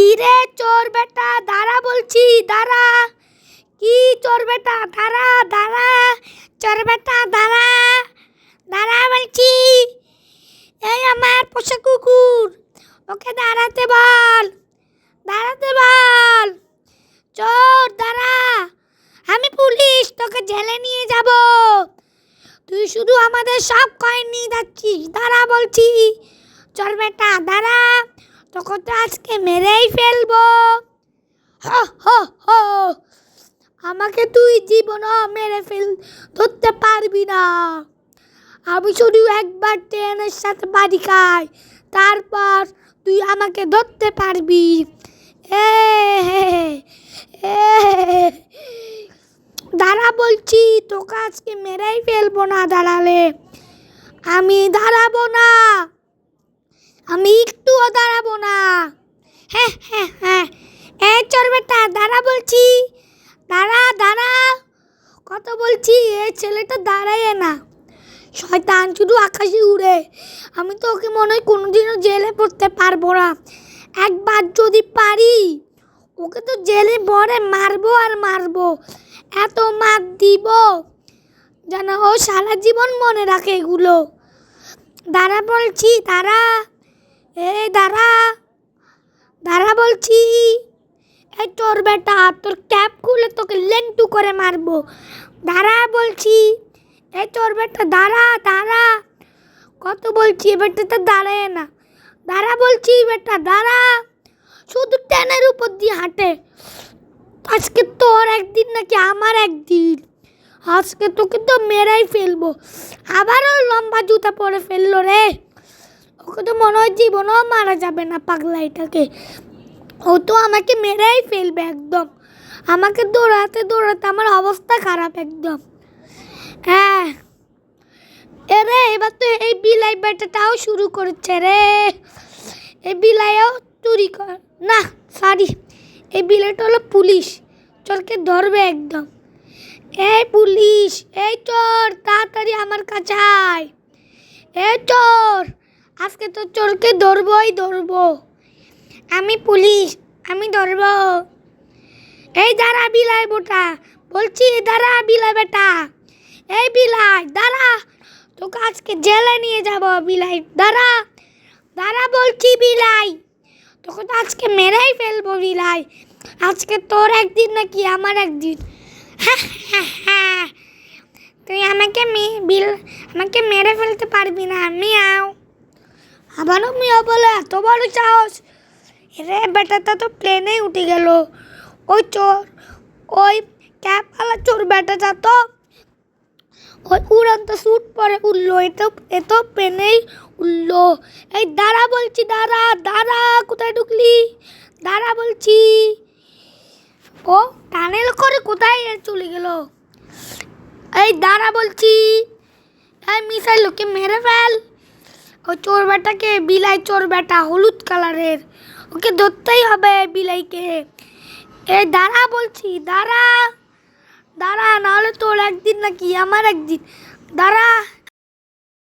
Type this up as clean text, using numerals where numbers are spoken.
কি রে চোর বেটা, দাঁড়া বলছি, দাঁড়া। কি চোর বেটা, দাঁড়া দাঁড়া। চোর বেটা দাঁড়া, দাঁড়া বলছি। এই আমার পোষা কুকুর, ওকে দাঁড়াতে বল, দাঁড়াতে বল। চোর দাঁড়া, আমি পুলিশ, তোকে জেলে নিয়ে যাব। তুই শুধু আমাদের সব কয়েন নিয়ে যাচ্ছিস। দাঁড়া বলছি, চোর বেটা দাঁড়া, তোকে তো আজকে মেরেই ফেলবো। হো হো হো, আমাকে তুই জীবনও ধরতে পারবি না। আমি শুধু একবার ট্রেনের সাথে বাড়ি খাই, তারপর তুই আমাকে ধরতে পারবি। এ দাঁড়া বলছি, তোকে আজকে মেরেই ফেলবো না দাঁড়ালে। আমি দাঁড়াবো না, আমি একটুও দাঁড়াবো না। হ্যাঁ হ্যাঁ হ্যাঁ, এই চোর বেটা দাঁড়া বলছি, দাঁড়া দাঁড়া। কত বলছি, এই ছেলেটা দাঁড়ায় না। শয়তান শুধু আকাশে উড়ে। আমি তো ওকে মনে হয় কোনোদিনও জেলে পড়তে পারবো না। একবার যদি পারি, ওকে তো জেলে ভরে মারবো আর মারবো। এত মার দিব যেন ও সারা জীবন মনে রাখে এগুলো। দাঁড়া বলছি, দাঁড়া। এই দাঁড়া, দাঁড়া বলছি। এই চোর বেটা, তোর ক্যাপ খুলে তোকে লেন্টু করে মারবো। দাঁড়া বলছি। এই চোর বেটা দাঁড়া দাঁড়া। কত বলছি, বেটা তো দাঁড়ায় না। দাঁড়া বলছি বেটা দাঁড়া, শুধু ট্রেনের উপর দিয়ে হাঁটে। আজকে তোর একদিন নাকি আমার একদিন। আজকে তোকে তো মেরেই ফেলবো। আবারও লম্বা জুতা পরে ফেললো রে। ওকে তো মনে হয় জীবনও মারা যাবে না পাগলা এটাকে। ও তো আমাকে মেরেই ফেলবে একদম। আমাকে দৌড়াতে দৌড়াতে আমার অবস্থা খারাপ একদম। হ্যাঁ এরে, এবার তো এই বিলাই বেটাটাও শুরু করেছে রে। এই বিলাইও চুরি কর না, সরি, এই বিলাইটা হলো পুলিশ, চোরকে ধরবে একদম। এই পুলিশ, এই চোর তাড়াতাড়ি আমার কাছে আয়। এই চোর, আজকে তো চোরকে ধরবই ধরবো। আমি পুলিশ, আমি ধরবো। এই দাঁড়া বিলাই বেটা, বলছি দাঁড়া বিলাই বেটা। এই বিলাই দাঁড়া, তোকে আজকে জেলে নিয়ে যাব। বিলাই দাঁড়া, দাঁড়া বলছি বিলাই, তোকে তো আজকে মেরেই ফেলবো বিলাই। আজকে তোর একদিন নাকি আমার একদিন। তুই আমাকে মেরে ফেলতে পারবি না। মিয়াও, আবারও মিয়াও বলে এত বড় সাহস। রে বেটাটা তো প্লেনেই উঠে গেল। ওই চোর, ওই ক্যাপওয়ালা চোর বেটাটা তো ওই উড়ন্ত স্যুট পরে উঠলো। এত প্লেনেই উঠলো। এই দাঁড়া বলছি, দাঁড়া দাঁড়া। কোথায় ঢুকলি? দাঁড়া বলছি। ও টানেল করে কোথায় চলে গেল? এই দাঁড়া বলছি। এই মিসাইল লোকে মেরে ফেল। ও চোর বেটাকে, বিলাই চোর বেটা হলুদ কালারের, ওকে ধরতেই হবে বিলাইকে। এই দাঁড়া বলছি, দাঁড়া দাঁড়া, নাহলে তোর একদিন নাকি আমার একদিন। দাঁড়া।